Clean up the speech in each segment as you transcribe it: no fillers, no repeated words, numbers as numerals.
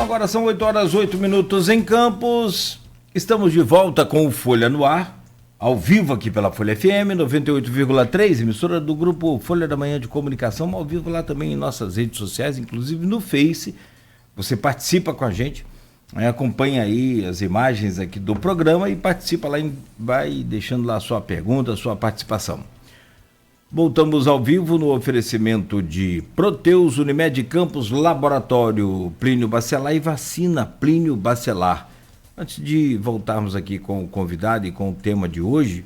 agora são 8 horas 8 minutos em Campos. Estamos de volta com o Folha no Ar, ao vivo aqui pela Folha FM 98,3, emissora do grupo Folha da Manhã de Comunicação, ao vivo lá também em nossas redes sociais, inclusive no Face. Você participa com a gente, acompanha aí as imagens aqui do programa e participa lá, vai deixando lá a sua pergunta, a sua participação. Voltamos ao vivo no oferecimento de Proteus, Unimed Campos, Laboratório Plínio Bacelar e Vacina Plínio Bacelar. Antes de voltarmos aqui com o convidado e com o tema de hoje,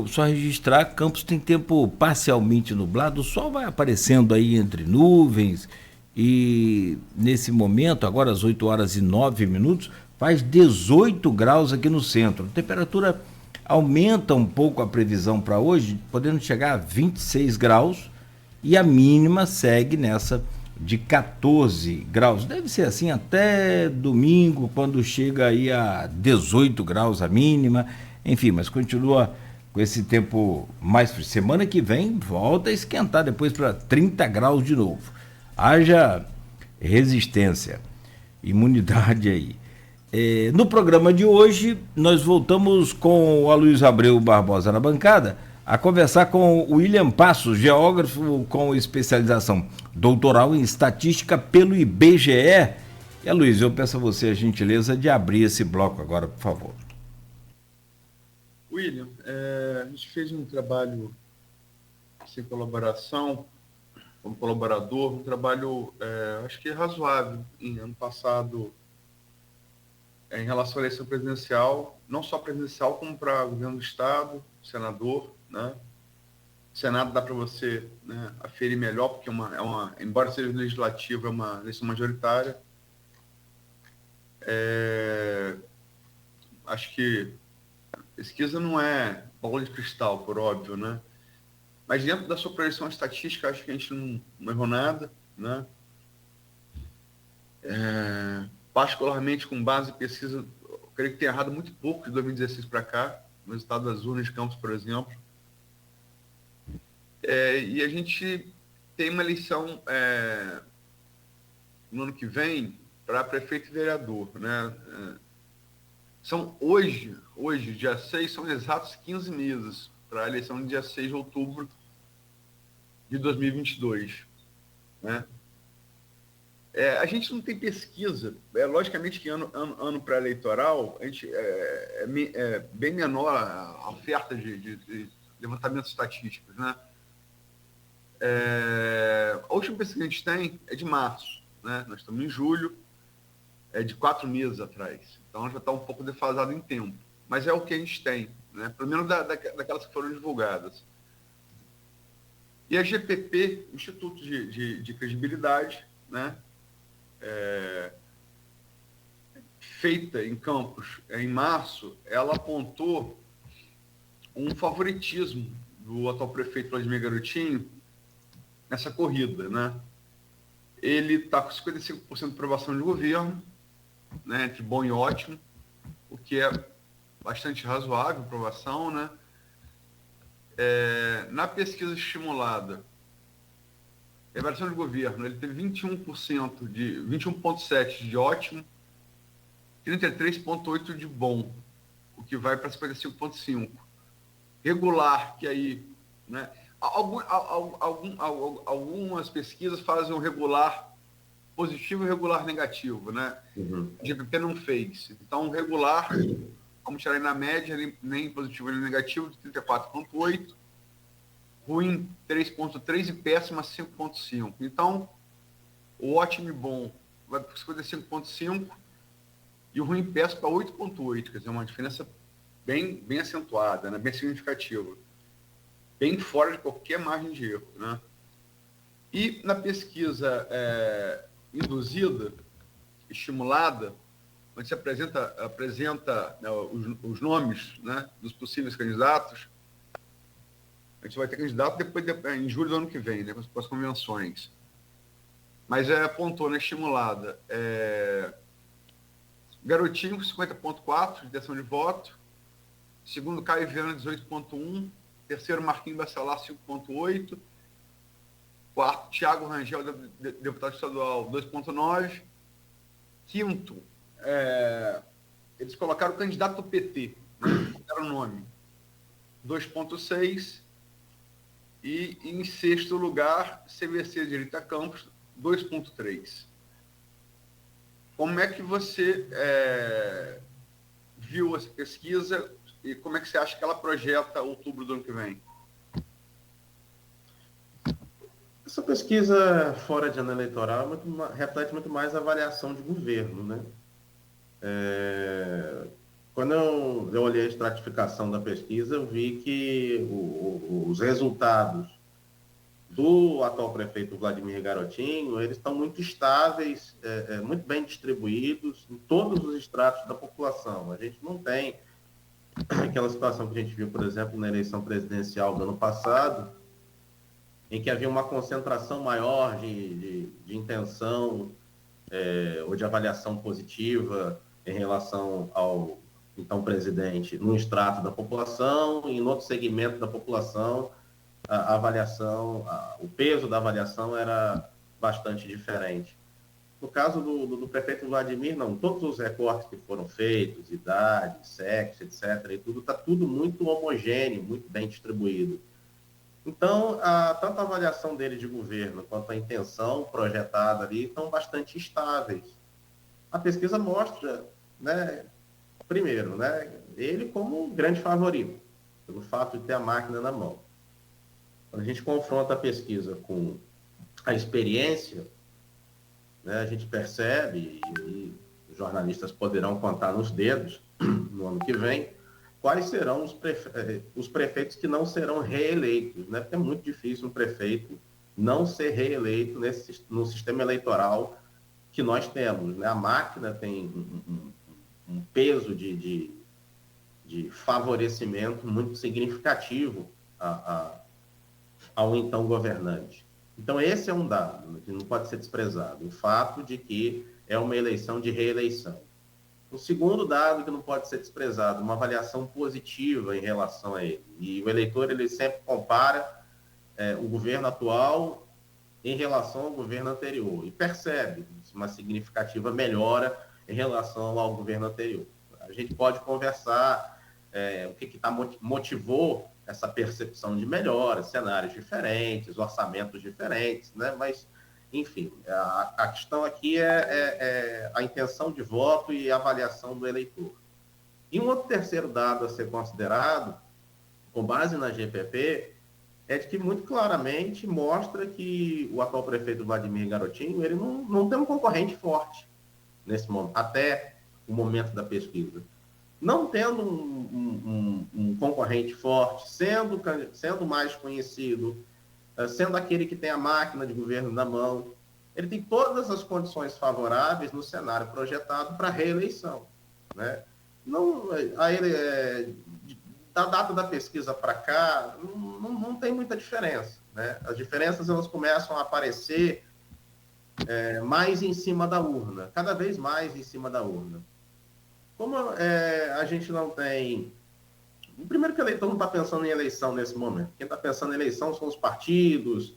só registrar, Campos tem tempo parcialmente nublado, o sol vai aparecendo aí entre nuvens e nesse momento, agora às 8 horas e 9 minutos, faz 18 graus aqui no centro. A temperatura aumenta um pouco a previsão para hoje, podendo chegar a 26 graus e a mínima segue nessa de 14 graus. Deve ser assim até domingo, quando chega aí a 18 graus a mínima. Enfim, mas continua com esse tempo mais frio. Semana que vem volta a esquentar depois para 30 graus de novo. Haja resistência, imunidade aí. No programa de hoje, nós voltamos com o Aloysio Abreu Barbosa na bancada a conversar com o William Passos, geógrafo com especialização doutoral em estatística pelo IBGE. E, Aloysio, eu peço a você a gentileza de abrir esse bloco agora, por favor. William, a gente fez um trabalho sem colaboração, como colaborador, um trabalho, acho que razoável, em ano passado, em relação à eleição presidencial, não só presidencial, como para governo do Estado, senador, né? O Senado dá para você, né, aferir melhor, porque embora seja legislativo, é uma eleição majoritária. Acho que pesquisa não é bola de cristal, por óbvio, né? Mas dentro da sua projeção estatística, acho que a gente não errou nada, né? Particularmente com base em pesquisa, eu creio que tem errado muito pouco de 2016 para cá, no resultado das urnas de Campos, por exemplo. E a gente tem uma eleição no ano que vem para prefeito e vereador, né? São hoje, dia 6, são exatos 15 meses para a eleição de dia 6 de outubro de 2022, né? A gente não tem pesquisa, logicamente que ano pré-eleitoral a gente, é bem menor a oferta de levantamentos estatísticos, né? A última pesquisa que a gente tem é de março, né? Nós estamos em julho, é de 4 meses atrás, então já está um pouco defasado em tempo, mas é o que a gente tem, né? Pelo menos daquelas que foram divulgadas. E a GPP, Instituto de Credibilidade, né? Feita em Campos em março, ela apontou um favoritismo do atual prefeito Vladimir Garotinho nessa corrida, né? Ele está com 55% de aprovação de governo, né, entre bom e ótimo, o que é bastante razoável, aprovação, né? Na pesquisa estimulada, a avaliação de governo, ele teve 21,7% de ótimo, 33,8% de bom, o que vai para 55,5%. Regular, que aí, né? Algumas pesquisas fazem um regular positivo e regular negativo, né? Uhum. A GPP não fez. Então, regular, vamos tirar aí na média, nem positivo nem negativo, de 34,8%. Ruim 3,3% e péssima 5,5%. Então, o ótimo e bom vai para 55,5% e o ruim e péssimo para 8,8%. Quer dizer, uma diferença bem acentuada, né? Bem significativa. Bem fora de qualquer margem de erro, né? E na pesquisa induzida, estimulada, onde se apresenta né, os nomes, né, dos possíveis candidatos, a gente vai ter candidato depois em julho do ano que vem, né, com as convenções. Mas apontou na estimulada Garotinho com 50,4% de intenção de voto, segundo Caio Viana 18,1%, terceiro Marquinhos Bacelar 5,8%, quarto Thiago Rangel, deputado estadual 2,9%, Quinto, eles colocaram o candidato do PT, né? Era o nome, 2,6. E em sexto lugar, CVC Direita Campos, 2,3. Como é que você viu essa pesquisa e como é que você acha que ela projeta outubro do ano que vem? Essa pesquisa fora de ano eleitoral reflete muito mais a avaliação de governo, né? Quando eu olhei a estratificação da pesquisa, eu vi que os resultados do atual prefeito Vladimir Garotinho, eles estão muito estáveis, muito bem distribuídos em todos os estratos da população. A gente não tem aquela situação que a gente viu, por exemplo, na eleição presidencial do ano passado, em que havia uma concentração maior de intenção ou de avaliação positiva em relação ao então presidente num extrato da população e em outro segmento da população a avaliação, o peso da avaliação era bastante diferente. No caso do prefeito Vladimir, não, todos os recortes que foram feitos, idade, sexo, etc., e tudo, está tudo muito homogêneo, muito bem distribuído. Então, tanto a avaliação dele de governo quanto a intenção projetada ali estão bastante estáveis. A pesquisa mostra, né, primeiro, né, ele como um grande favorito, pelo fato de ter a máquina na mão. Quando a gente confronta a pesquisa com a experiência, né, a gente percebe, e os jornalistas poderão contar nos dedos no ano que vem, quais serão os prefeitos que não serão reeleitos, né? Porque é muito difícil um prefeito não ser reeleito no sistema eleitoral que nós temos, né? A máquina tem um peso de favorecimento muito significativo ao então governante. Então, esse é um dado que não pode ser desprezado, o fato de que é uma eleição de reeleição. O segundo dado que não pode ser desprezado, uma avaliação positiva em relação a ele. E o eleitor ele sempre compara o governo atual em relação ao governo anterior e percebe uma significativa melhora em relação ao governo anterior. A gente pode conversar o que motivou essa percepção de melhora, cenários diferentes, orçamentos diferentes, né? Mas, enfim, a questão aqui é a intenção de voto e a avaliação do eleitor. E um outro terceiro dado a ser considerado, com base na GPP, é de que muito claramente mostra que o atual prefeito Vladimir Garotinho ele não tem um concorrente forte nesse momento, até o momento da pesquisa. Não tendo um concorrente forte, sendo mais conhecido, sendo aquele que tem a máquina de governo na mão, ele tem todas as condições favoráveis no cenário projetado para a reeleição, né? Não, da data da pesquisa para cá, não tem muita diferença, né? As diferenças elas começam a aparecer mais em cima da urna, cada vez mais em cima da urna. Como a gente não tem... Primeiro que o eleitor não está pensando em eleição nesse momento. Quem está pensando em eleição são os partidos,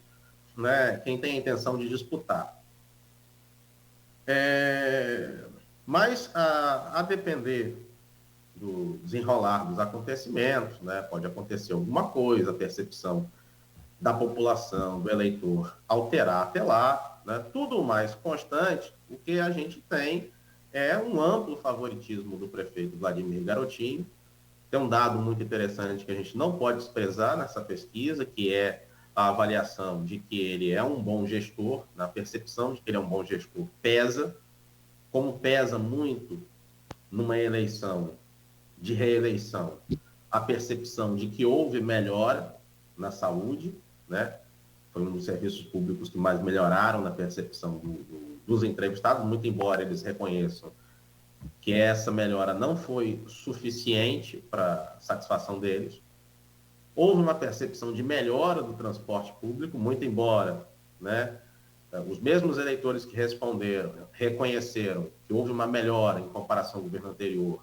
né? Quem tem a intenção de disputar. Mas, a depender do desenrolar dos acontecimentos, né? Pode acontecer alguma coisa, a percepção da população, do eleitor, alterar até lá, né? Tudo mais constante, o que a gente tem é um amplo favoritismo do prefeito Vladimir Garotinho. Tem um dado muito interessante que a gente não pode desprezar nessa pesquisa, que é a avaliação de que ele é um bom gestor, na percepção de que ele é um bom gestor, pesa, como pesa muito numa eleição de reeleição, a percepção de que houve melhora na saúde, né? Foi um dos serviços públicos que mais melhoraram na percepção dos entrevistados, muito embora eles reconheçam que essa melhora não foi suficiente para satisfação deles. Houve uma percepção de melhora do transporte público, muito embora, né, os mesmos eleitores que responderam reconheceram que houve uma melhora em comparação ao governo anterior,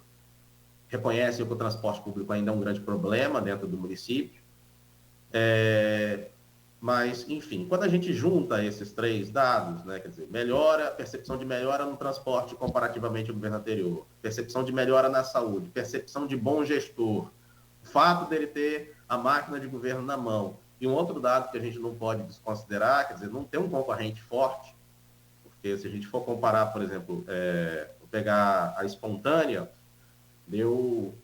reconhecem que o transporte público ainda é um grande problema dentro do município. Mas, enfim, quando a gente junta esses 3 dados, né, quer dizer, percepção de melhora no transporte comparativamente ao governo anterior, percepção de melhora na saúde, percepção de bom gestor, o fato dele ter a máquina de governo na mão, e um outro dado que a gente não pode desconsiderar, quer dizer, não tem um concorrente forte, porque se a gente for comparar, por exemplo, pegar a espontânea, deu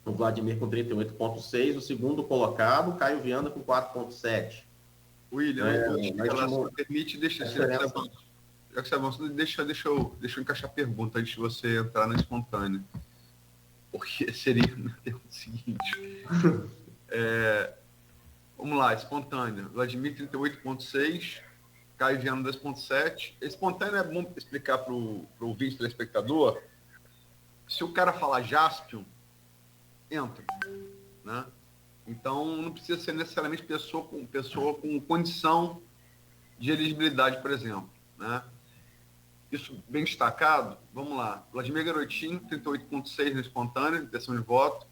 o Vladimir com 38,6, o segundo colocado, Caio Viana com 4,7. William, não permite, deixa eu encaixar a pergunta antes de você entrar na espontânea. Porque seria o seguinte. Vamos lá, espontânea. Vladimir 38,6, Caio Viana 2,7. Espontânea é bom explicar para o ouvinte, telespectador. Se o cara falar Jaspion, entra, né? Então, não precisa ser necessariamente pessoa com condição de elegibilidade, por exemplo, né? Isso bem destacado, vamos lá. Vladimir Garotinho, 38,6 no espontâneo, intenção de voto.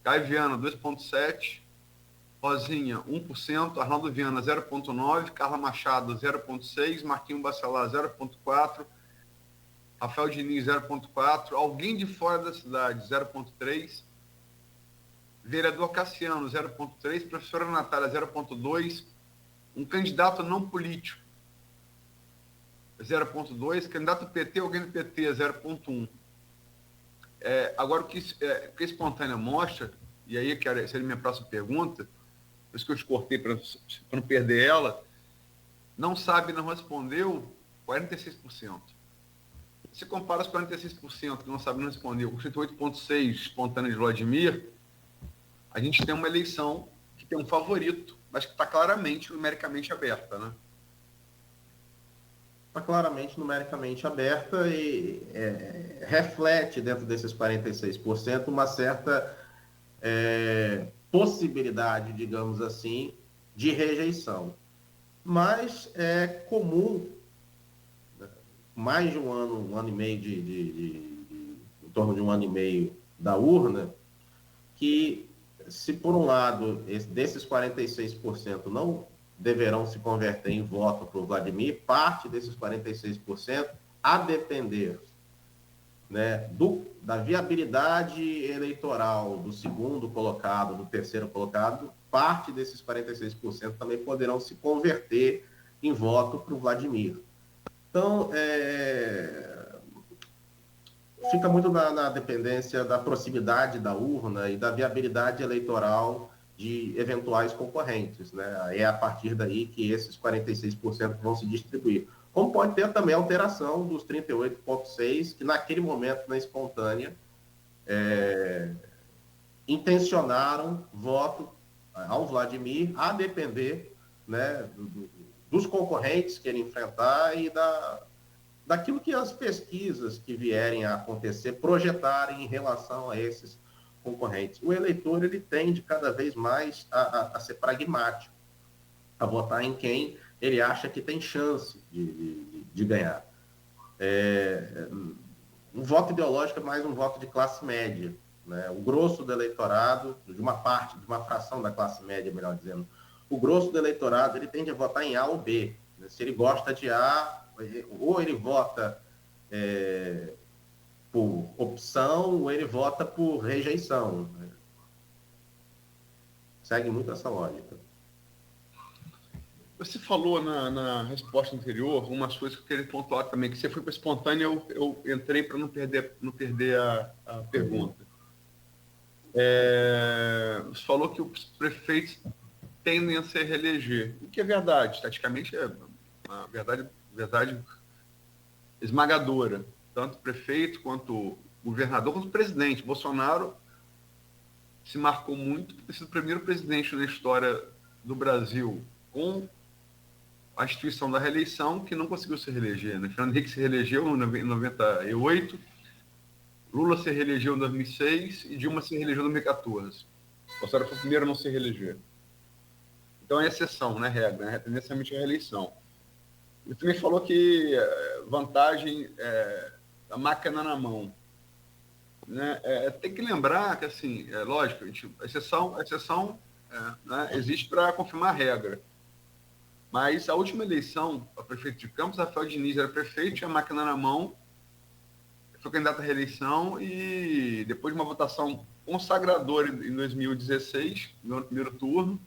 Caio Viana, 2,7. Rosinha, 1%. Arnaldo Viana, 0,9. Carla Machado, 0,6. Marquinhos Bacelar, 0,4. Rafael Diniz, 0,4. Alguém de fora da cidade, 0,3. Vereador Cassiano, 0,3. Professora Natália, 0,2. Um candidato não político, 0,2. Candidato PT, alguém do PT, 0,1. Agora, o que a espontânea mostra, e aí seria minha próxima pergunta, por isso que eu te cortei para não perder ela, não sabe, não respondeu, 46%. Se compara os 46% que não sabe, não respondeu, com 38,6% espontânea de Vladimir, a gente tem uma eleição que tem um favorito, mas que está claramente, numericamente aberta, né? Está claramente numericamente aberta e reflete dentro desses 46% uma certa possibilidade, digamos assim, de rejeição. Mas é comum, mais de um ano e meio em torno de um ano e meio da urna, que se por um lado desses 46% não deverão se converter em voto para o Vladimir, parte desses 46%, a depender, né, da viabilidade eleitoral do segundo colocado, do terceiro colocado, parte desses 46% também poderão se converter em voto para o Vladimir. Então, fica muito na dependência da proximidade da urna e da viabilidade eleitoral de eventuais concorrentes, né? É a partir daí que esses 46% vão se distribuir. Como pode ter também alteração dos 38,6%, que naquele momento, na espontânea, intencionaram voto ao Vladimir, a depender, né, dos concorrentes que ele enfrentar e daquilo que as pesquisas que vierem a acontecer projetarem em relação a esses concorrentes. O eleitor, ele tende cada vez mais a ser pragmático, a votar em quem ele acha que tem chance de ganhar. Um voto ideológico é mais um voto de classe média, né? O grosso do eleitorado, de uma fração da classe média, melhor dizendo, o grosso do eleitorado, ele tende a votar em A ou B, né? Se ele gosta de A, ou ele vota por opção, ou ele vota por rejeição, né? Segue muito essa lógica. Você falou na resposta anterior umas coisas que eu queria pontuar também, que você foi para espontânea, eu entrei para não perder a pergunta. Você falou que os prefeitos tendem a se reeleger, o que é verdade, estatisticamente é uma verdade esmagadora, tanto prefeito quanto governador, quanto presidente. Bolsonaro se marcou muito por ter sido o primeiro presidente na história do Brasil com a instituição da reeleição que não conseguiu se reeleger, né? Fernando Henrique se reelegeu em 98, Lula se reelegeu em 2006 e Dilma se reelegeu em 2014. Bolsonaro foi o primeiro a não se reeleger. Então é exceção, não é regra, né? Tendencialmente é a reeleição. Ele também falou que vantagem da máquina na mão. Né? Tem que lembrar que, assim, lógico, a exceção né, existe para confirmar a regra. Mas a última eleição, a prefeito de Campos, Rafael Diniz era prefeito, tinha a máquina na mão, foi candidato à reeleição e depois de uma votação consagradora em 2016, no primeiro turno,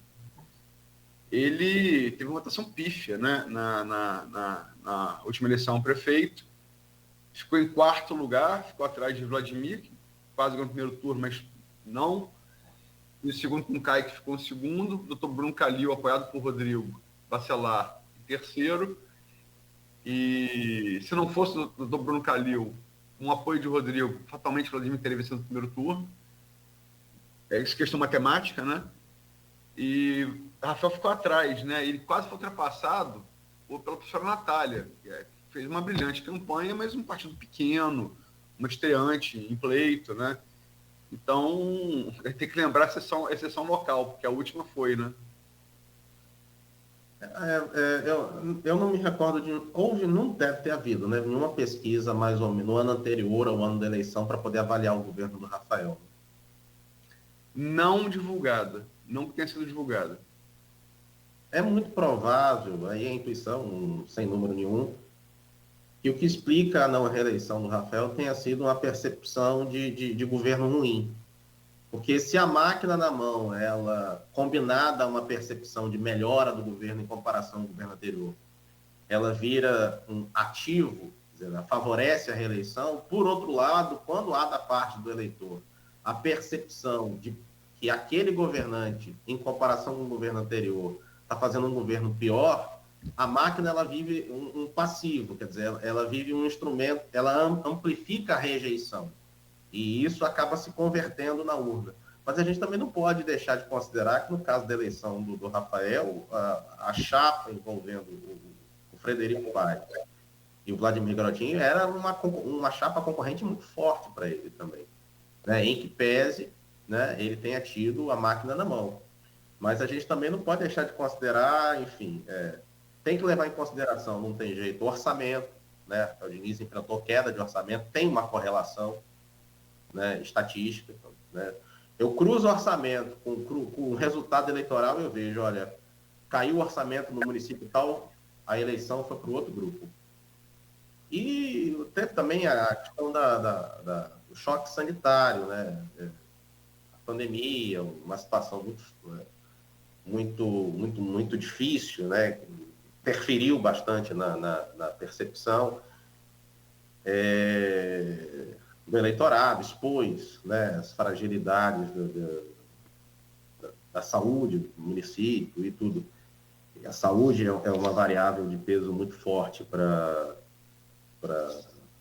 ele teve uma votação pífia, né? Na última eleição prefeito, ficou em quarto lugar, ficou atrás de Vladimir, que quase ganhou no primeiro turno, mas não. E o segundo com o Caio, que ficou em segundo, o doutor Bruno Calil, apoiado por Rodrigo Bacelar, em terceiro. E se não fosse o doutor Bruno Calil, um apoio de Rodrigo, fatalmente Vladimir teria vencido no primeiro turno. É isso, questão matemática, né? E Rafael ficou atrás, né? Ele quase foi ultrapassado pela professora Natália, que fez uma brilhante campanha, mas um partido pequeno, uma estreante em pleito, né? Então, tem que lembrar a exceção local, porque a última foi, né? Eu não me recordo não deve ter havido, né? Nenhuma pesquisa mais ou menos no ano anterior ao ano da eleição para poder avaliar o governo do Rafael. Não divulgada, não tenha sido divulgada. É muito provável, aí a intuição, sem número nenhum, que o que explica a não reeleição do Rafael tenha sido uma percepção de governo ruim. Porque se a máquina na mão, ela combinada a uma percepção de melhora do governo em comparação ao governo anterior, ela vira um ativo, quer dizer, ela favorece a reeleição. Por outro lado, quando há da parte do eleitor a percepção de que aquele governante, em comparação com o governo anterior, está fazendo um governo pior, a máquina ela vive um passivo, quer dizer, ela vive um instrumento, ela amplifica a rejeição. E isso acaba se convertendo na urna. Mas a gente também não pode deixar de considerar que, no caso da eleição do Rafael, a chapa envolvendo o Frederico Paes e o Vladimir Garotinho era uma chapa concorrente muito forte para ele também, né? Em que pese, né, ele tenha tido a máquina na mão. Mas a gente também não pode deixar de considerar, enfim, tem que levar em consideração, não tem jeito, o orçamento, né? O Diniz enfrentou queda de orçamento, tem uma correlação, né, estatística, né? Eu cruzo o orçamento com o resultado eleitoral e eu vejo, olha, caiu o orçamento no município tal, a eleição foi para o outro grupo. E teve também a questão do choque sanitário, né? A pandemia, uma situação muito difícil, né? Interferiu bastante na percepção do eleitorado, expôs, né, as fragilidades da saúde do município e tudo. E a saúde é uma variável de peso muito forte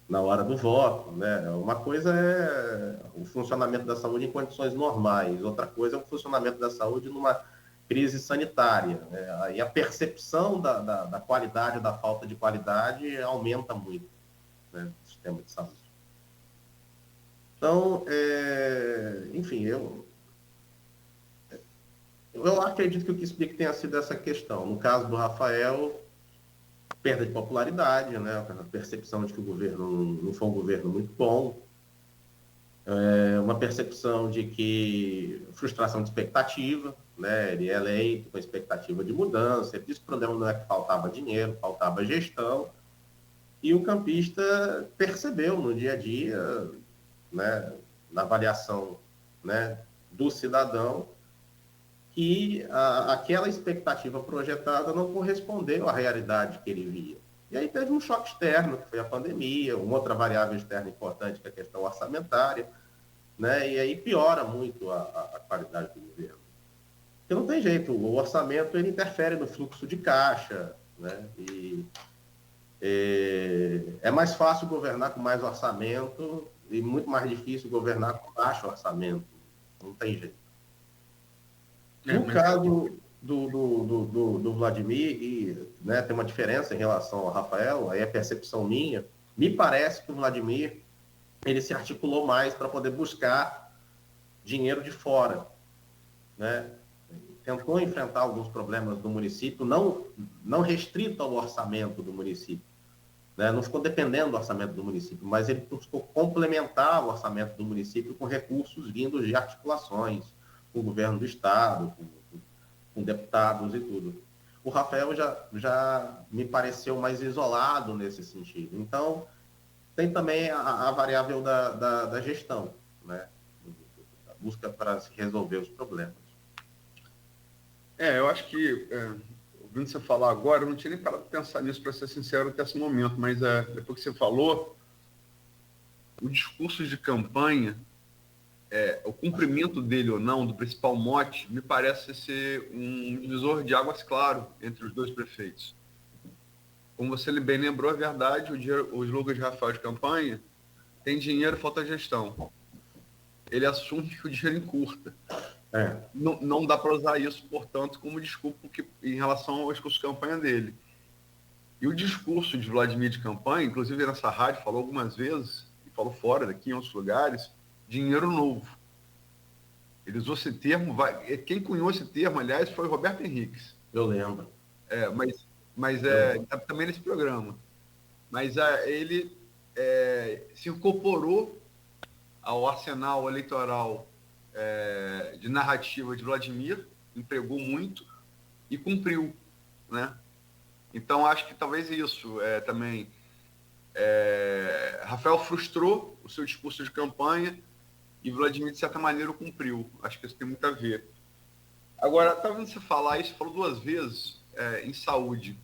na hora do voto, né? Uma coisa é o funcionamento da saúde em condições normais, outra coisa é o funcionamento da saúde numa crise sanitária, né? Aí a percepção da qualidade, da falta de qualidade aumenta muito, né, no sistema de saúde. Então, enfim, eu acredito que o que explica tenha sido essa questão. No caso do Rafael, perda de popularidade, né? A percepção de que o governo não foi um governo muito bom, uma percepção de que frustração de expectativa, né? Ele é eleito com expectativa de mudança, ele disse que o problema não é que faltava dinheiro, faltava gestão, e o campista percebeu no dia a dia, né, na avaliação, né, do cidadão, que aquela expectativa projetada não correspondeu à realidade que ele via. E aí teve um choque externo, que foi a pandemia, uma outra variável externa importante, que é a questão orçamentária, né, e aí piora muito a qualidade do governo. Porque não tem jeito, o orçamento ele interfere no fluxo de caixa, né, e é mais fácil governar com mais orçamento e muito mais difícil governar com baixo orçamento. Não tem jeito. No caso do Vladimir, e, né, tem uma diferença em relação ao Rafael, aí é percepção minha, me parece que o Vladimir ele se articulou mais para poder buscar dinheiro de fora, né? Tentou enfrentar alguns problemas do município, não restrito ao orçamento do município, né? Não ficou dependendo do orçamento do município, mas ele buscou complementar o orçamento do município com recursos vindos de articulações com o governo do estado, com deputados e tudo. o Rafael já me pareceu mais isolado nesse sentido. Então, tem também a variável da gestão, né? A busca para se resolver os problemas. Eu acho que, ouvindo você falar agora, eu não tinha nem parado de pensar nisso, para ser sincero, até esse momento, mas depois que você falou, o discurso de campanha, o cumprimento dele ou não, do principal mote, me parece ser um divisor de águas claro entre os dois prefeitos. Como você bem lembrou, é verdade, o slogan de Rafael de campanha tem dinheiro, falta gestão. Ele assume que o dinheiro encurta. Não dá para usar isso, portanto, como desculpa em relação ao discurso de campanha dele. E o discurso de Vladimir de campanha, inclusive nessa rádio, falou algumas vezes, e falou fora daqui, em outros lugares, dinheiro novo. Ele usou esse termo, quem cunhou esse termo, aliás, foi o Roberto Henriques. Eu lembro. Mas também nesse programa. Mas ele se incorporou ao arsenal eleitoral de narrativa de Vladimir, empregou muito e cumpriu, né? Então, acho que talvez isso também... Rafael frustrou o seu discurso de campanha e Vladimir, de certa maneira, o cumpriu. Acho que isso tem muito a ver. Agora, está vendo você falar isso, falou 2 vezes em saúde.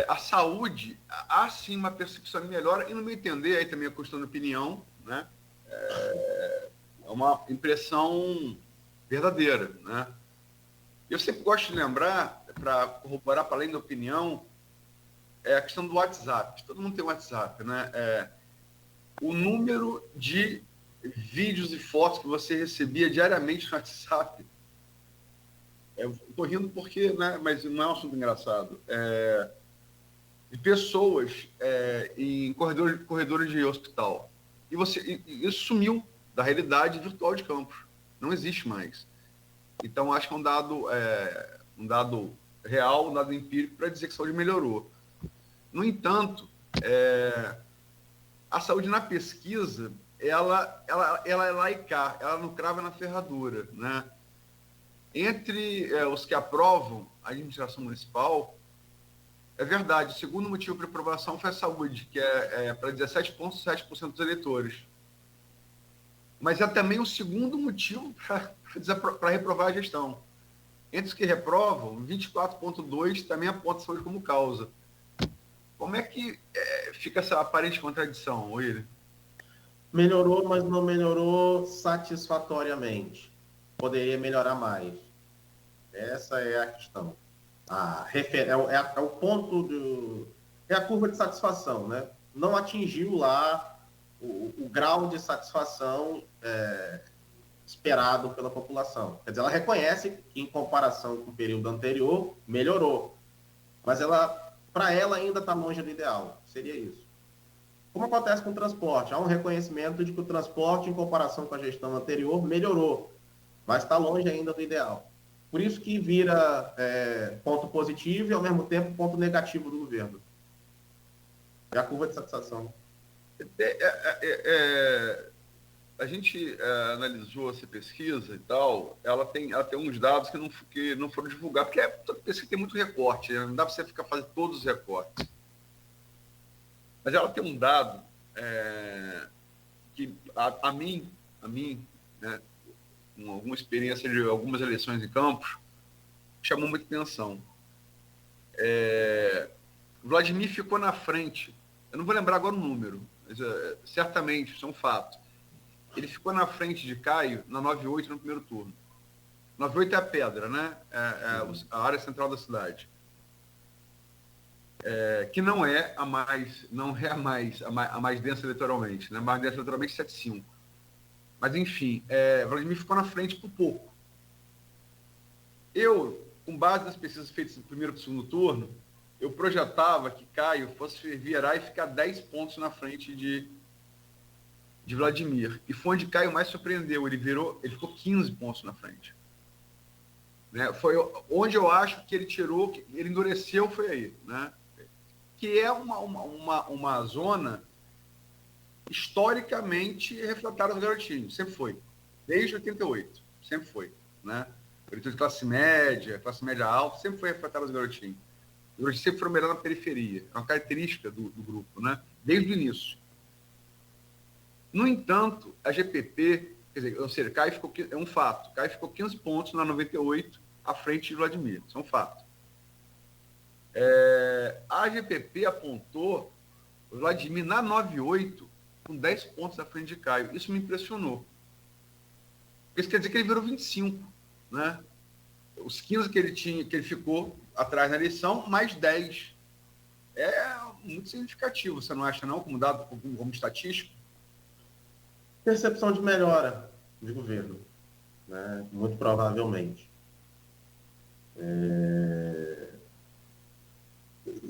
A saúde, há sim uma percepção de melhora, e no meu entender, aí também é questão de opinião, né? É uma impressão verdadeira, né? Eu sempre gosto de lembrar, para corroborar para além da opinião, a questão do WhatsApp. Todo mundo tem WhatsApp, né? O número de vídeos e fotos que você recebia diariamente no WhatsApp. Estou rindo porque, né, mas não é um assunto engraçado. De pessoas em corredores de hospital. E isso sumiu da realidade virtual de Campos. Não existe mais. Então, acho que é um dado real, um dado empírico para dizer que a saúde melhorou. No entanto, a saúde na pesquisa, ela é lá e cá, ela não crava na ferradura, né? Entre os que aprovam a administração municipal, é verdade, o segundo motivo para aprovação foi a saúde, que é para 17,7% dos eleitores. Mas é também o segundo motivo para reprovar a gestão. Entre os que reprovam, 24,2% também aponta a saúde como causa. Como é que fica essa aparente contradição, William? Melhorou, mas não melhorou satisfatoriamente. Poderia melhorar mais. Essa é a questão. É o ponto é a curva de satisfação, né? Não atingiu lá o grau de satisfação esperado pela população. Quer dizer, ela reconhece que, em comparação com o período anterior, melhorou. Mas para ela ainda está longe do ideal. Seria isso. Como acontece com o transporte? Há um reconhecimento de que o transporte, em comparação com a gestão anterior, melhorou, mas está longe ainda do ideal. Por isso que vira ponto positivo e, ao mesmo tempo, ponto negativo do governo. É a curva de satisfação. A gente analisou essa pesquisa e tal, ela tem uns dados que não foram divulgados, porque toda pesquisa tem muito recorte, né? Não dá para você ficar fazendo todos os recortes. Mas ela tem um dado que a mim, né, com alguma experiência de algumas eleições em Campos, chamou muita atenção. Vladimir ficou na frente, eu não vou lembrar agora o número, mas certamente, isso é um fato. Ele ficou na frente de Caio na 98 no primeiro turno. 98 é a pedra, né? A área central da cidade. Que não é a mais densa eleitoralmente, né? A mais densa eleitoralmente 7,5. Mas, enfim, Vladimir ficou na frente por pouco. Eu, com base nas pesquisas feitas no primeiro e segundo turno, eu projetava que Caio fosse virar e ficar 10 pontos na frente de Vladimir. E foi onde Caio mais surpreendeu. Ele ficou 15 pontos na frente. Né? Foi onde eu acho que ele endureceu, foi aí. Né? Que é uma zona historicamente refratária do Garotinho. Sempre foi. Desde 88. Sempre foi. Né? eleitor de classe média alta, sempre foi refratário aos garotinhos. Os garotinhos sempre foram melhor na periferia. É uma característica do grupo, né? Desde o início. No entanto, a GPP, quer dizer, ou seja, Caio ficou, é um fato, Caio ficou 15 pontos na 98 à frente de Vladimir, isso é um fato. A GPP apontou o Vladimir na 98 com 10 pontos à frente de Caio. Isso me impressionou. Isso quer dizer que ele virou 25, né? Os 15 que ele ficou atrás na eleição, mais 10. É muito significativo, você não acha, não, como dado como estatístico? Percepção de melhora de governo, né? Muito provavelmente.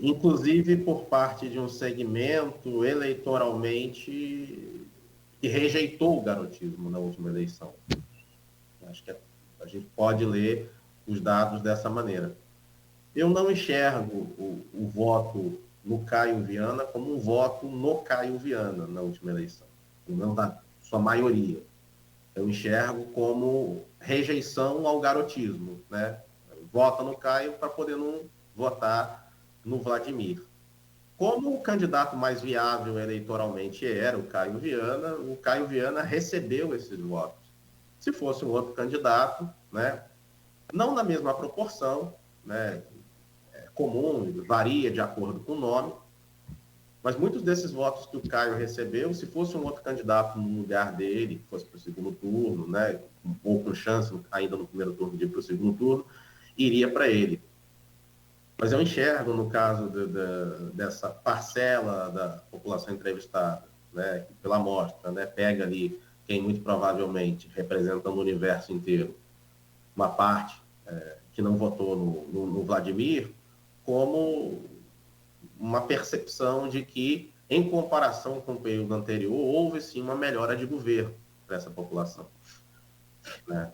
Inclusive por parte de um segmento eleitoralmente que rejeitou o garotismo na última eleição. Acho que a gente pode ler os dados dessa maneira. Eu não enxergo o voto no Caio Viana como um voto no Caio Viana na última eleição, não na sua maioria. Eu enxergo como rejeição ao garotismo, né? Vota no Caio para poder não votar no Vladimir. Como o candidato mais viável eleitoralmente era o Caio Viana recebeu esses votos. Se fosse um outro candidato, né, não na mesma proporção, né, é comum, varia de acordo com o nome, mas muitos desses votos que o Caio recebeu, se fosse um outro candidato no lugar dele, que fosse para o segundo turno, né, ou com chance ainda no primeiro turno de ir para o segundo turno, iria para ele. Mas eu enxergo, no caso dessa parcela da população entrevistada, né, que pela amostra, né, pega ali quem muito provavelmente representa no universo inteiro uma parte que não votou no Vladimir, como uma percepção de que, em comparação com o período anterior, houve sim uma melhora de governo para essa população, né?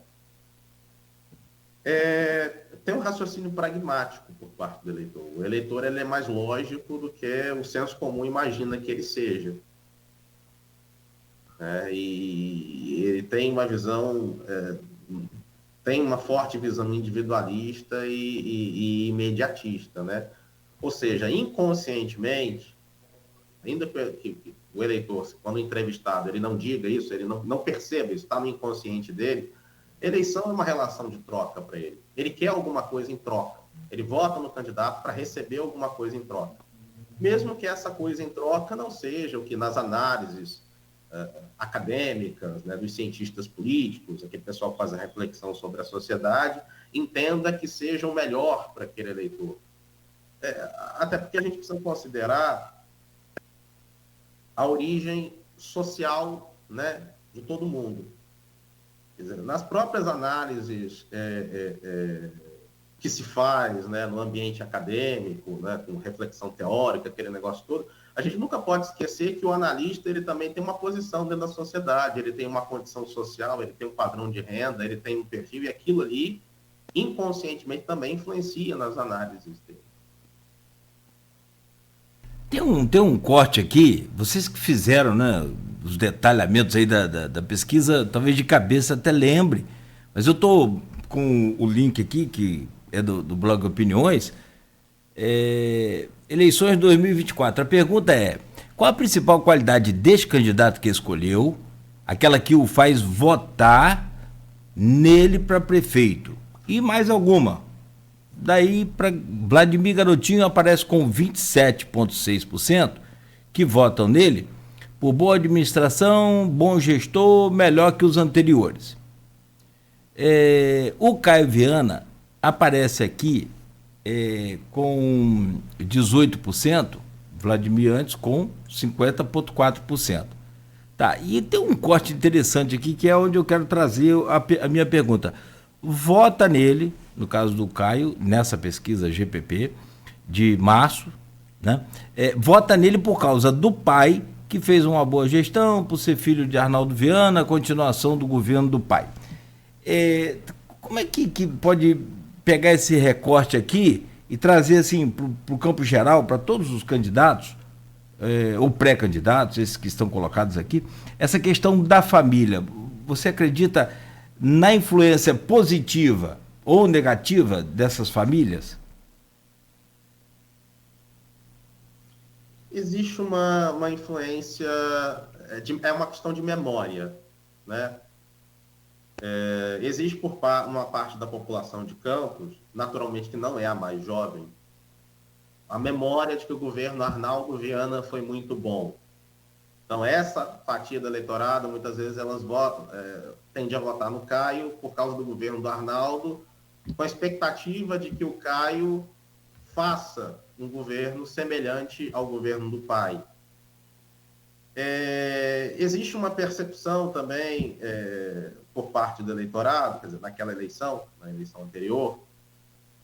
Tem um raciocínio pragmático por parte do eleitor. O eleitor ele é mais lógico do que o senso comum imagina que ele seja. E ele tem uma visão, tem uma forte visão individualista e imediatista, né? Ou seja, inconscientemente, ainda que o eleitor, quando entrevistado, ele não diga isso, ele não perceba isso, está no inconsciente dele, eleição é uma relação de troca para ele. Ele quer alguma coisa em troca. Ele vota no candidato para receber alguma coisa em troca. Mesmo que essa coisa em troca não seja o que nas análises acadêmicas, né, dos cientistas políticos, aquele pessoal que faz a reflexão sobre a sociedade, entenda que seja o melhor para aquele eleitor. Até porque a gente precisa considerar a origem social, né, de todo mundo. Quer dizer, nas próprias análises que se faz, né, no ambiente acadêmico, né, com reflexão teórica, aquele negócio todo, a gente nunca pode esquecer que o analista ele também tem uma posição dentro da sociedade, ele tem uma condição social, ele tem um padrão de renda, ele tem um perfil, e aquilo ali, inconscientemente, também influencia nas análises dele. Tem um corte aqui, vocês que fizeram, né, os detalhamentos aí da pesquisa, talvez de cabeça até lembre, mas eu estou com o link aqui, que é do blog Opiniões, eleições 2024. A pergunta é, qual a principal qualidade deste candidato que escolheu, aquela que o faz votar nele para prefeito? E mais alguma. Daí, para Vladimir Garotinho aparece com 27,6% que votam nele por boa administração, bom gestor, melhor que os anteriores. O Caio Viana aparece aqui com 18%, Vladimir antes com 50,4%. Tá, e tem um corte interessante aqui, que é onde eu quero trazer a minha pergunta. Vota nele, no caso do Caio, nessa pesquisa GPP, de março, né? Vota nele por causa do pai, que fez uma boa gestão, por ser filho de Arnaldo Viana, a continuação do governo do pai. Como é que pode pegar esse recorte aqui e trazer assim para o campo geral, para todos os candidatos, ou pré-candidatos, esses que estão colocados aqui, essa questão da família? Você acredita na influência positiva ou negativa dessas famílias? Existe uma influência, é uma questão de memória, né? Existe uma parte da população de Campos, naturalmente que não é a mais jovem, a memória de que o governo Arnaldo Viana foi muito bom. Então, essa fatia do eleitorado, muitas vezes, elas tendem a votar no Caio por causa do governo do Arnaldo, com a expectativa de que o Caio faça um governo semelhante ao governo do pai. Existe uma percepção também por parte do eleitorado, quer dizer, naquela eleição, na eleição anterior,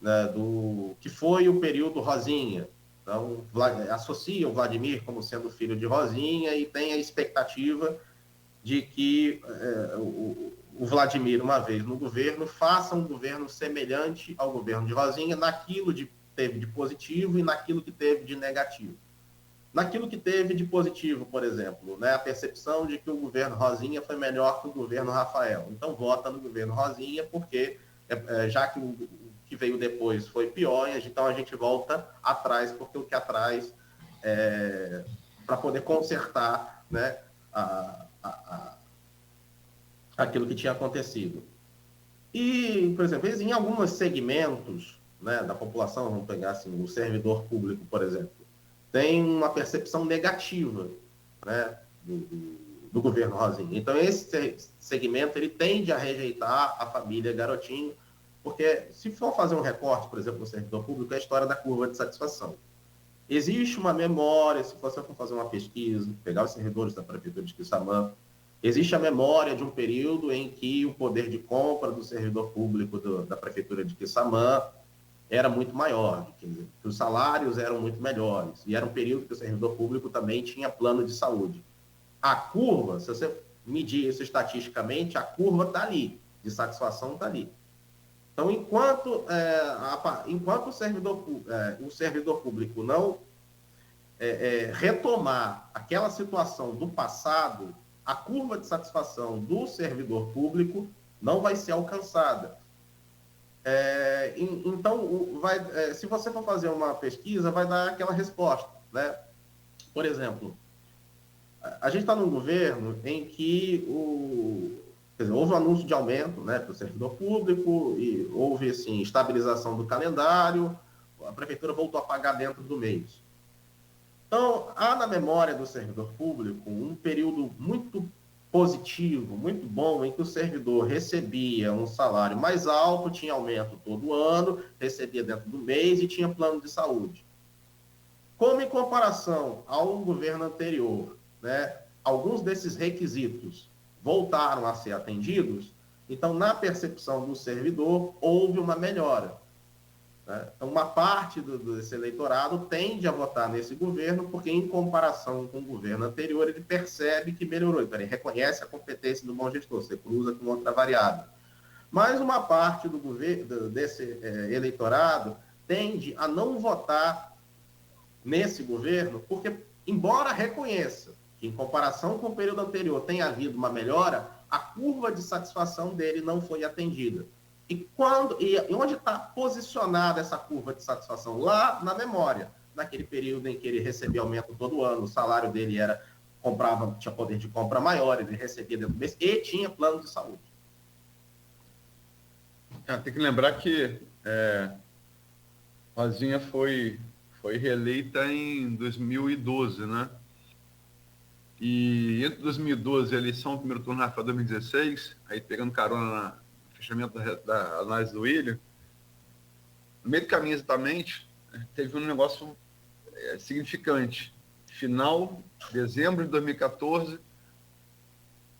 né, do que foi o período Rosinha. Então, associa o Vladimir como sendo filho de Rosinha e tem a expectativa de que o Vladimir, uma vez no governo, faça um governo semelhante ao governo de Rosinha, naquilo que teve de positivo e naquilo que teve de negativo. Naquilo que teve de positivo, por exemplo, né, a percepção de que o governo Rosinha foi melhor que o governo Rafael. Então, vota no governo Rosinha, porque já que o que veio depois foi pior, então a gente volta atrás, porque o que atrás para poder consertar, né, aquilo que tinha acontecido. E, por exemplo, em alguns segmentos, né, da população, vamos pegar assim, o servidor público, por exemplo, tem uma percepção negativa, né, do governo Rosinha. Então, esse segmento ele tende a rejeitar a família Garotinho, porque se for fazer um recorte, por exemplo, no servidor público, é a história da curva de satisfação. Existe uma memória, se você for fazer uma pesquisa, pegar os servidores da Prefeitura de Quissamã, existe a memória de um período em que o poder de compra do servidor público da Prefeitura de Quissamã era muito maior, que os salários eram muito melhores, e era um período que o servidor público também tinha plano de saúde. A curva, se você medir isso estatisticamente, a curva está ali, de satisfação está ali. Então, enquanto o servidor público não retomar aquela situação do passado, a curva de satisfação do servidor público não vai ser alcançada. Então, se você for fazer uma pesquisa, vai dar aquela resposta, né? Por exemplo, a gente está num governo em que houve um anúncio de aumento, né, para o servidor público e houve assim, estabilização do calendário, a prefeitura voltou a pagar dentro do mês. Então, há na memória do servidor público um período muito positivo, muito bom, em que o servidor recebia um salário mais alto, tinha aumento todo ano, recebia dentro do mês e tinha plano de saúde. Como em comparação ao governo anterior, né, alguns desses requisitos voltaram a ser atendidos, então, na percepção do servidor, houve uma melhora. Né? Então, uma parte desse eleitorado tende a votar nesse governo, porque, em comparação com o governo anterior, ele percebe que melhorou. Então, ele reconhece a competência do bom gestor, você cruza com outra variável. Mas uma parte do governo, desse eleitorado tende a não votar nesse governo, porque, embora reconheça que, em comparação com o período anterior, tenha havido uma melhora, a curva de satisfação dele não foi atendida. E onde está posicionada essa curva de satisfação? Lá na memória, naquele período em que ele recebia aumento todo ano, o salário dele tinha poder de compra maior, ele recebia dentro do mês e tinha plano de saúde. Tem que lembrar que Rosinha foi reeleita em 2012, né? E entre 2012 e a eleição do primeiro turno para 2016, aí pegando carona no fechamento da análise do William, no meio do caminho exatamente, teve um negócio significante. Final de dezembro de 2014,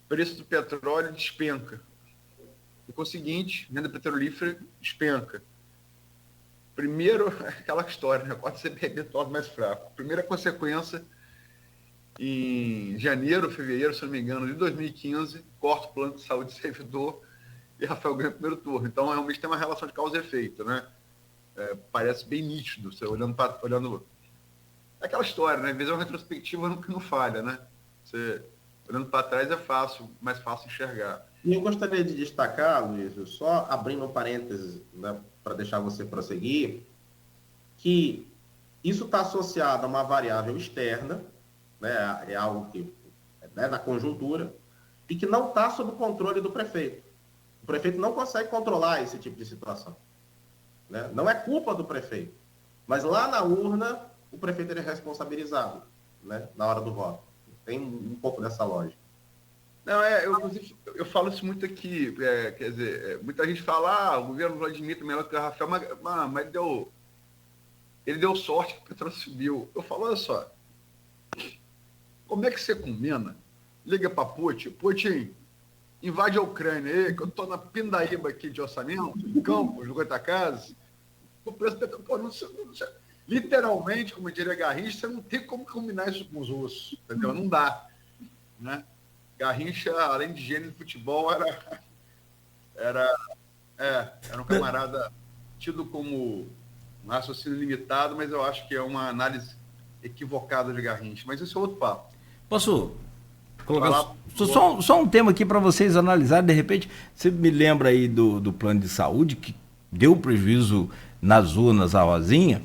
preço do petróleo despenca. E com o seguinte, renda petrolífera despenca. Primeiro, aquela história, né? Pode ser perder mais fraco. Primeira consequência, em janeiro, fevereiro, se não me engano, de 2015, corta o plano de saúde do servidor e Rafael ganha o primeiro turno. Então, realmente tem uma relação de causa e efeito, né? Parece bem nítido, você olhando. Aquela história, né? Às vezes é uma retrospectiva que não falha, né? Você, olhando para trás, é mais fácil enxergar. E eu gostaria de destacar, Luiz, só abrindo um parênteses, né, para deixar você prosseguir, que isso está associado a uma variável externa, né, é algo que é da conjuntura, e que não está sob o controle do prefeito. O prefeito não consegue controlar esse tipo de situação. Né? Não é culpa do prefeito, mas lá na urna, o prefeito é responsabilizado, né, na hora do voto. Tem um pouco dessa lógica. Não, inclusive, eu falo isso muito aqui, quer dizer, muita gente fala, o governo Vladimir é melhor que o Rafael, mas ele deu sorte que o petróleo subiu. Eu falo, olha só, como é que você combina? Liga para Putin, invade a Ucrânia aí, que eu estou na pindaíba aqui de orçamento, em Campos, no Goitacazes, o preço do petróleo, literalmente, como diria Garrincha, você não tem como combinar isso com os russos, entendeu? Não dá, né? Garrincha, além de gênio de futebol, era um camarada tido como um raciocínio limitado, mas eu acho que é uma análise equivocada de Garrincha. Mas esse é outro papo. Posso colocar só um tema aqui para vocês analisarem? De repente, você me lembra aí do plano de saúde, que deu prejuízo nas urnas à Rosinha.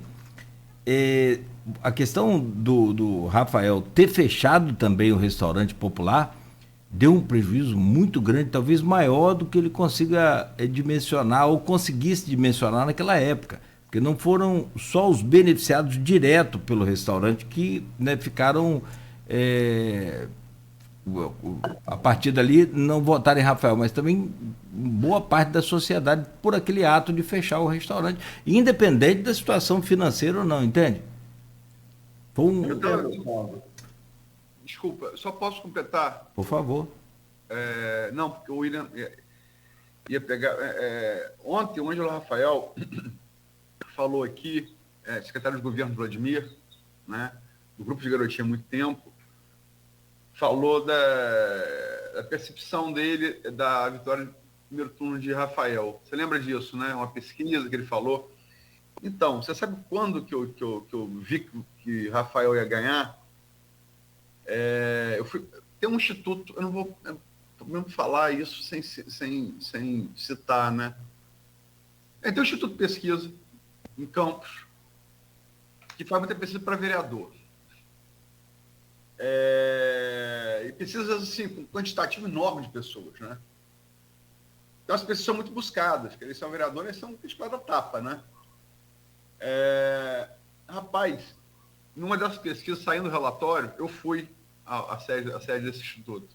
A questão do Rafael ter fechado também o restaurante popular deu um prejuízo muito grande, talvez maior do que ele consiga dimensionar ou conseguisse dimensionar naquela época. Porque não foram só os beneficiados direto pelo restaurante que, né, ficaram, a partir dali, não votaram em Rafael, mas também boa parte da sociedade por aquele ato de fechar o restaurante, independente da situação financeira ou não, entende? Foi Desculpa, só posso completar? Por favor. Não, porque o William ia pegar... ontem, o Ângelo Rafael falou aqui, secretário de governo do Vladimir, né, do grupo de garotinha há muito tempo, falou da percepção dele da vitória no primeiro turno de Rafael. Você lembra disso, né? Uma pesquisa que ele falou. Então, você sabe quando que eu vi que Rafael ia ganhar? Tem um instituto, eu não vou mesmo falar isso sem citar, né? Tem um instituto de pesquisa em Campos que faz muita pesquisa para vereador. E pesquisas assim, com um quantitativo enorme de pessoas, né? Então as pessoas são muito buscadas, porque eles são vereadores, eles são espada tapa, né? Rapaz, numa dessas pesquisas, saindo do relatório, eu fui à sede desse instituto.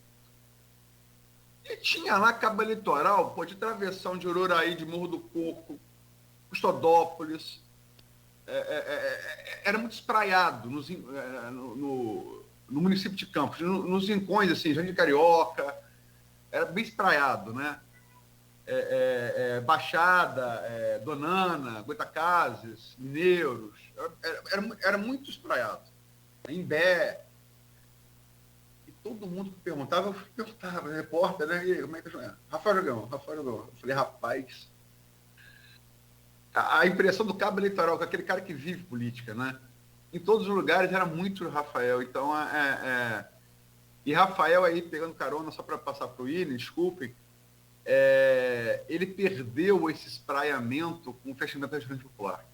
E tinha lá cabo eleitoral, de travessão de Ururaí, de Morro do Coco, Custodópolis. Era muito espraiado no município de Campos, nos rincões, assim, Jardim Carioca, era bem espraiado, né? Baixada, Donana, Goitacazes, Mineiros, era muito espraiado. Imbé. E todo mundo que perguntava, eu perguntava, repórter, né? E como é que é? Rafael Jogão. Eu falei, rapaz, a impressão do cabo eleitoral, com aquele cara que vive política, né? Em todos os lugares era muito Rafael. Então, e Rafael aí, pegando carona, só para passar para o William, desculpem, ele perdeu esse espraiamento com o fechamento da Rede Popular.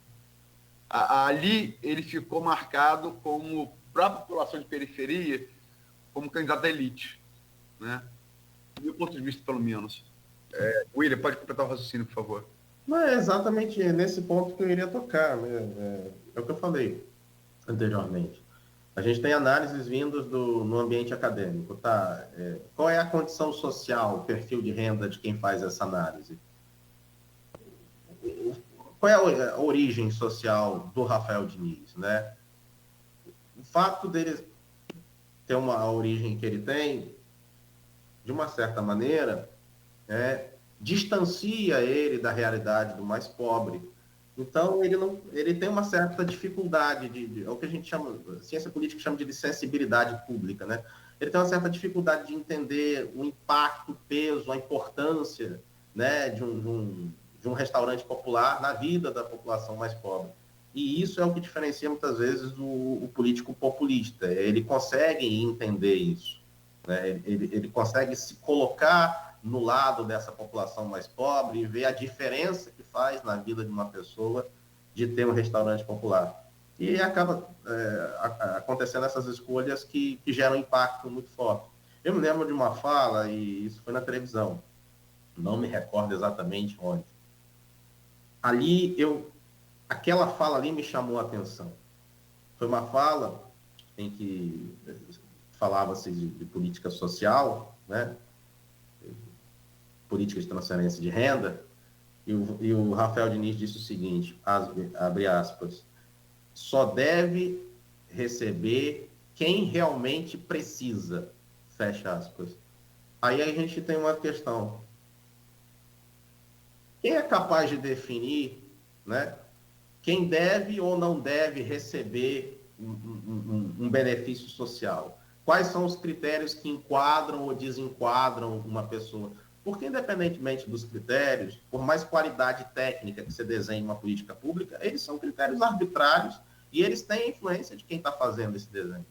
Ali ele ficou marcado como, para a população de periferia, como candidato à elite, né? Do meu ponto de vista, pelo menos. William, pode completar o raciocínio, por favor. Não é exatamente nesse ponto que eu iria tocar, né? É o que eu falei anteriormente. A gente tem análises vindas no ambiente acadêmico, tá? Qual é a condição social, o perfil de renda de quem faz essa análise? Qual é a origem social do Rafael Diniz, né? O fato dele ter a origem que ele tem, de uma certa maneira, distancia ele da realidade do mais pobre. Então, ele tem uma certa dificuldade é o que a gente chama, a ciência política chama de sensibilidade pública, né? Ele tem uma certa dificuldade de entender o impacto, o peso, a importância, né, de um restaurante popular na vida da população mais pobre. E isso é o que diferencia muitas vezes o político populista. Ele consegue entender isso, né? Ele consegue se colocar no lado dessa população mais pobre e ver a diferença que faz na vida de uma pessoa de ter um restaurante popular. E acaba acontecendo essas escolhas que geram impacto muito forte. Eu me lembro de uma fala, e isso foi na televisão, não me recordo exatamente onde. Aquela fala ali me chamou a atenção. Foi uma fala em que falava-se de política social, né? Política de transferência de renda, e o Rafael Diniz disse o seguinte, abre aspas, só deve receber quem realmente precisa, fecha aspas. Aí a gente tem uma questão. Quem é capaz de definir, né, quem deve ou não deve receber um benefício social? Quais são os critérios que enquadram ou desenquadram uma pessoa? Porque, independentemente dos critérios, por mais qualidade técnica que você desenhe uma política pública, eles são critérios arbitrários e eles têm a influência de quem está fazendo esse desenho.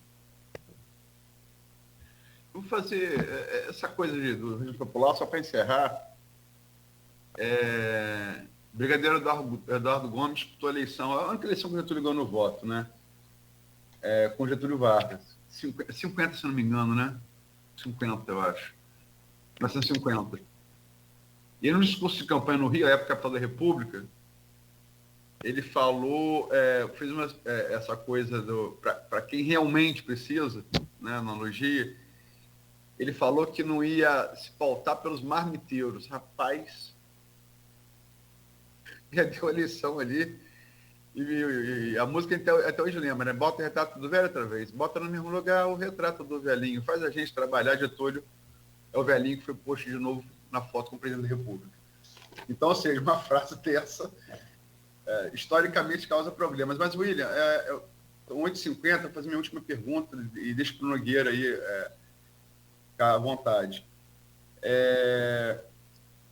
Vou fazer essa coisa do regime popular, só para encerrar. Brigadeiro Eduardo Gomes disputou a eleição, a única eleição que o Getúlio ganhou no voto, né? Com Getúlio Vargas. 50, se não me engano, né? 50, eu acho. 1950. E no discurso de campanha no Rio, a época capital da República, ele falou, fez essa coisa para quem realmente precisa, né, analogia, ele falou que não ia se pautar pelos marmiteiros. Rapaz, já deu a eleição ali, e a música até hoje lembra, né? Bota o retrato do velho outra vez, bota no mesmo lugar o retrato do velhinho, faz a gente trabalhar. Getúlio é o velhinho que foi posto de novo na foto com o presidente da República. Então, ou seja, uma frase dessa historicamente causa problemas. Mas, William, 8h50, vou fazer minha última pergunta e deixo para o Nogueira aí ficar à vontade.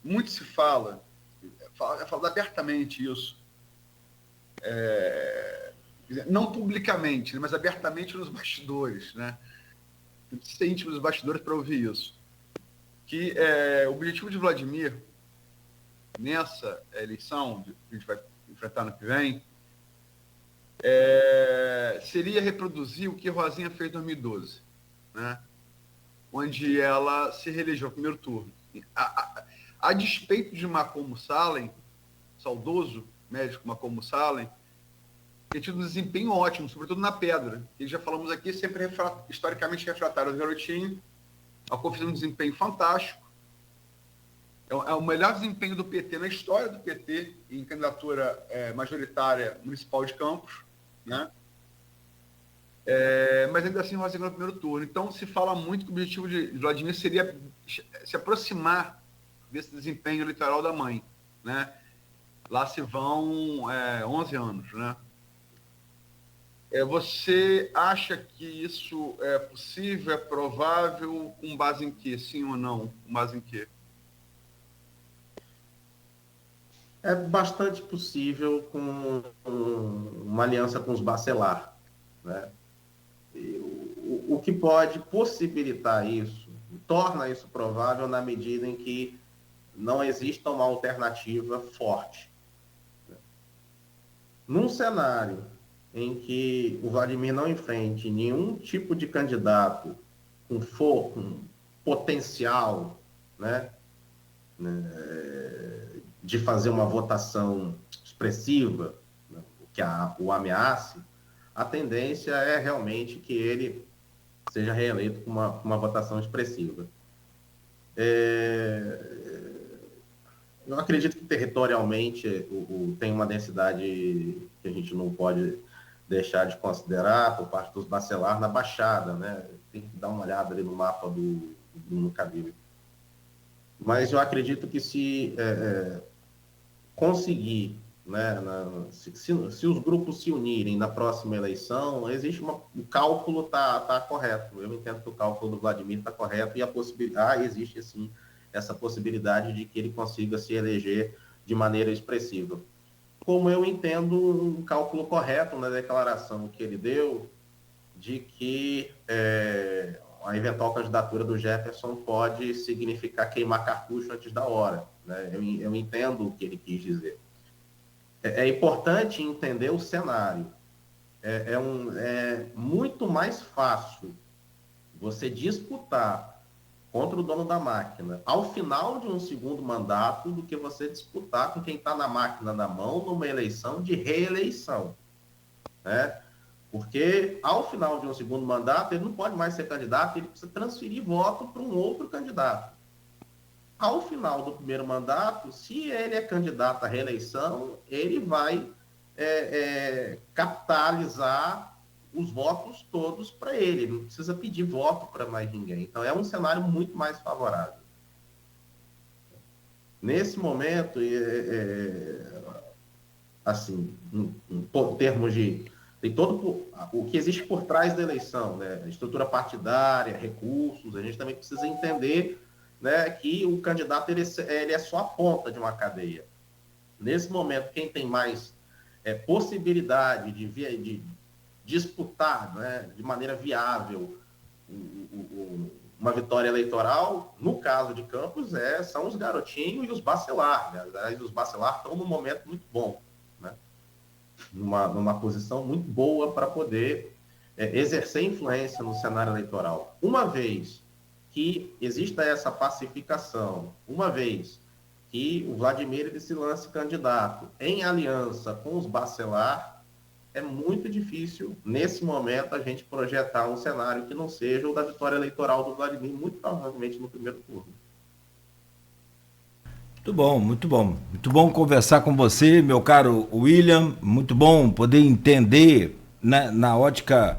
Muito se fala abertamente isso, não publicamente, mas abertamente nos bastidores, né? Ser íntimo dos bastidores para ouvir isso. Que o objetivo de Vladimir, nessa eleição que a gente vai enfrentar no que vem, seria reproduzir o que Rosinha fez em 2012, né? Onde ela se reelegeu no primeiro turno. A despeito de Malcolm Salem, saudoso médico Malcolm Salem, tem tido um desempenho ótimo, sobretudo na pedra. E já falamos aqui, sempre historicamente refratário do garotinho. A fez um desempenho fantástico. É o melhor desempenho do PT na história do PT em candidatura majoritária municipal de Campos, né? Mas ainda assim Rosinha no primeiro turno. Então se fala muito que o objetivo de Vladimir seria se aproximar desse desempenho eleitoral da mãe, né? Lá se vão 11 anos, né? Você acha que isso é possível, é provável, com base em quê? Sim ou não? Com base em quê? É bastante possível com uma aliança com os Bacelar, né? O que pode possibilitar isso, torna isso provável na medida em que não exista uma alternativa forte. Num cenário em que o Vladimir não enfrente nenhum tipo de candidato com potencial, né, de fazer uma votação expressiva, né, que o ameace, a tendência é realmente que ele seja reeleito com uma votação expressiva. Eu acredito que territorialmente tem uma densidade que a gente não pode deixar de considerar por parte dos Bacelar na Baixada, né? Tem que dar uma olhada ali no mapa do Bruno Cabelo. Mas eu acredito que se conseguir, né, se os grupos se unirem na próxima eleição, existe o cálculo está correto. Eu entendo que o cálculo do Vladimir está correto e existe assim essa possibilidade de que ele consiga se eleger de maneira expressiva. Como eu entendo um cálculo correto na declaração que ele deu de que a eventual candidatura do Jefferson pode significar queimar cartucho antes da hora, né? Eu entendo o que ele quis dizer. É importante entender o cenário. É muito mais fácil você disputar contra o dono da máquina ao final de um segundo mandato do que você disputar com quem está na máquina na mão numa eleição de reeleição, né? Porque ao final de um segundo mandato ele não pode mais ser candidato, ele precisa transferir voto para um outro candidato. Ao final do primeiro mandato, se ele é candidato à reeleição, ele vai capitalizar os votos todos para ele, não precisa pedir voto para mais ninguém. Então, é um cenário muito mais favorável. Nesse momento, assim, em termos de... Tem todo o que existe por trás da eleição, né? Estrutura partidária, recursos, a gente também precisa entender, né, que o candidato ele é só a ponta de uma cadeia. Nesse momento, quem tem mais possibilidade de disputar, né, de maneira viável uma vitória eleitoral, no caso de Campos, são os Garotinho e os Bacelar. Né? Os Bacelar estão num momento muito bom, né? numa posição muito boa para poder exercer influência no cenário eleitoral. Uma vez que exista essa pacificação, uma vez que o Vladimir ele se lance candidato em aliança com os Bacelar, é muito difícil, nesse momento, a gente projetar um cenário que não seja o da vitória eleitoral do Vladimir, muito provavelmente no primeiro turno. Muito bom, muito bom. Muito bom conversar com você, meu caro William. Muito bom poder entender, né, na ótica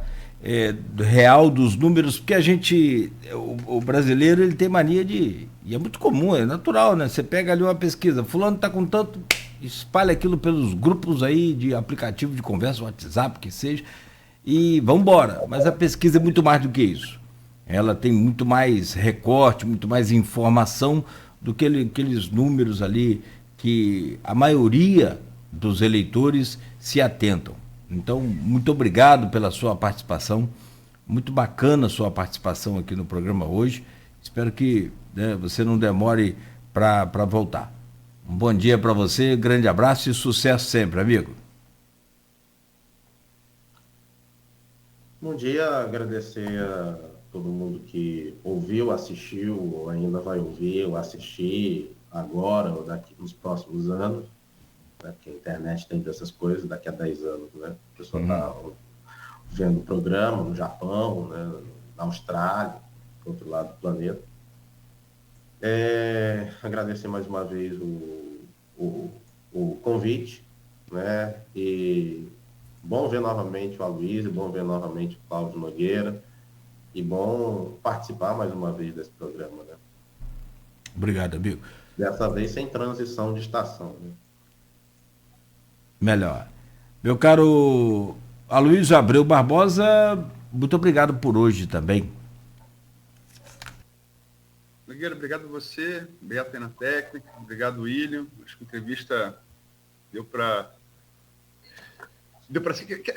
real dos números, porque a gente, o brasileiro, ele tem mania de... E é muito comum, é natural, né? Você pega ali uma pesquisa, fulano está com tanto... Espalha aquilo pelos grupos aí de aplicativo de conversa, WhatsApp, que seja, e vamos embora. Mas a pesquisa é muito mais do que isso. Ela tem muito mais recorte, muito mais informação do que aqueles números ali que a maioria dos eleitores se atentam. Então, muito obrigado pela sua participação. Muito bacana a sua participação aqui no programa hoje. Espero que, né, você não demore para voltar. Um bom dia para você, grande abraço e sucesso sempre, amigo. Bom dia, agradecer a todo mundo que ouviu, assistiu, ou ainda vai ouvir ou assistir agora ou daqui nos próximos anos, né? Porque a internet tem dessas coisas, daqui a 10 anos, né? A pessoa está vendo o programa no Japão, né? Na Austrália, do outro lado do planeta. Agradecer mais uma vez o convite, né? E bom ver novamente o Aloysio, bom ver novamente o Cláudio Nogueira e bom participar mais uma vez desse programa, né? Obrigado, amigo. Dessa vez sem transição de estação, né? Melhor. Meu caro Aloysio Abreu Barbosa, muito obrigado por hoje também. Nogueira, obrigado a você, obrigado pela técnica, obrigado, William. Acho que a entrevista deu para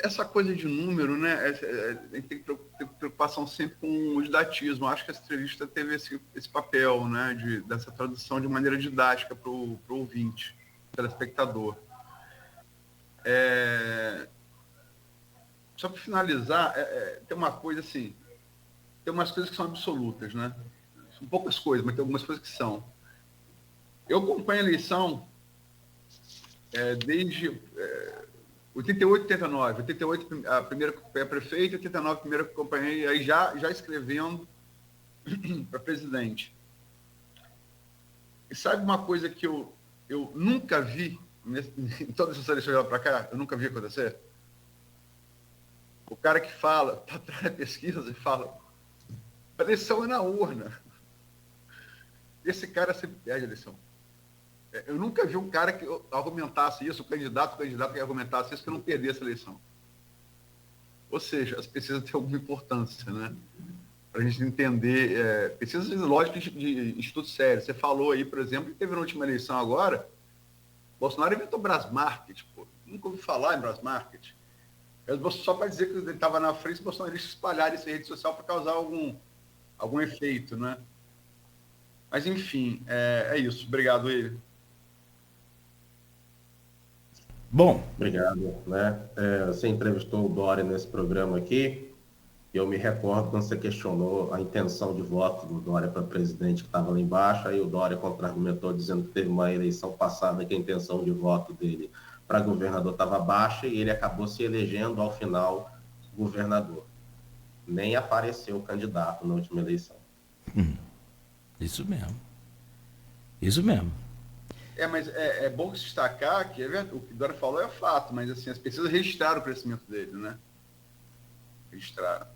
essa coisa de número, né? A gente tem que ter preocupação sempre com o didatismo. Acho que essa entrevista teve esse papel, né? Dessa tradução de maneira didática para o ouvinte, telespectador. Só para finalizar, tem uma coisa assim, tem umas coisas que são absolutas, né? São poucas coisas, mas tem algumas coisas que são. Eu acompanho a eleição desde 88, 89. 88 a primeira que acompanhei a prefeito, 89 a primeira que acompanhei, aí já escrevendo para presidente. E sabe uma coisa que eu nunca vi, em todas essas eleições lá para cá, eu nunca vi acontecer? O cara que fala, está atrás da pesquisa e fala, a eleição é na urna. Esse cara sempre perde a eleição. Eu nunca vi um cara que argumentasse isso, o candidato que argumentasse isso, que não perdesse a eleição. Ou seja, as pesquisas têm alguma importância, né? Para a gente entender, pesquisas lógicas de estudo sério. Você falou aí, por exemplo, que teve na última eleição agora, Bolsonaro inventou Brasmarket, pô. Nunca ouvi falar em Brasmarket. Só para dizer que ele estava na frente, os bolsonaristas espalharam isso em rede social para causar algum algum efeito, né? Mas, enfim, é isso. Obrigado, William. Bom. Obrigado. Né? Você entrevistou o Dória nesse programa aqui. Eu me recordo quando você questionou a intenção de voto do Dória para presidente que estava lá embaixo. Aí o Dória contra-argumentou dizendo que teve uma eleição passada que a intenção de voto dele para governador estava baixa e ele acabou se elegendo ao final governador. Nem apareceu candidato na última eleição. Isso mesmo. Isso mesmo. Mas é bom se destacar que o que o Dória falou é fato, mas assim, as pesquisas registraram o crescimento dele, né? Registraram.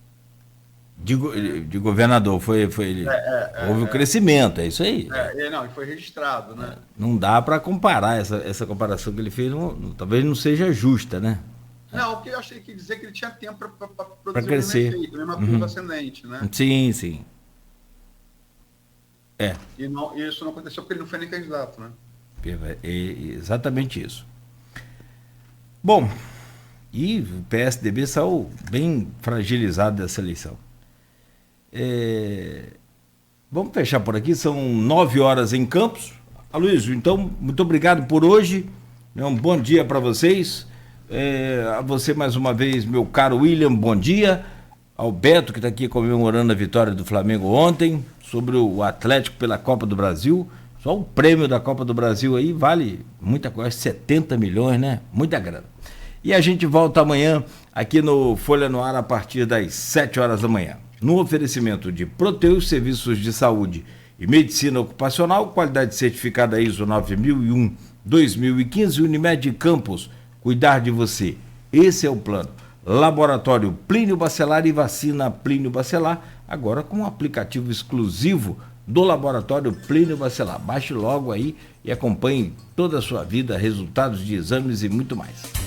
De governador, houve um crescimento, é isso aí. Não, foi registrado, né? Não dá para comparar, essa comparação que ele fez, talvez não seja justa, né? Não, porque eu achei que dizer que ele tinha tempo para Pra produzir crescer. o mesmo efeito, mesma curva ascendente, né? Sim, sim. E isso não aconteceu porque ele não foi nem candidato, né? Exatamente isso. Bom, e o PSDB saiu bem fragilizado dessa eleição. Vamos fechar por aqui, são 9 horas em Campos. Aloysio, então, muito obrigado por hoje. Um bom dia para vocês. A você mais uma vez, meu caro William, bom dia. Ao Beto, que está aqui comemorando a vitória do Flamengo ontem, sobre o Atlético pela Copa do Brasil. Só o prêmio da Copa do Brasil aí vale muita coisa, 70 milhões, né? Muita grana. E a gente volta amanhã aqui no Folha no Ar a partir das 7 horas da manhã. No oferecimento de Proteus Serviços de Saúde e Medicina Ocupacional, qualidade certificada ISO 9001-2015, Unimed Campos, cuidar de você. Esse é o plano. Laboratório Plínio Bacelar e vacina Plínio Bacelar, agora com um aplicativo exclusivo do Laboratório Plínio Bacelar. Baixe logo aí e acompanhe toda a sua vida, resultados de exames e muito mais.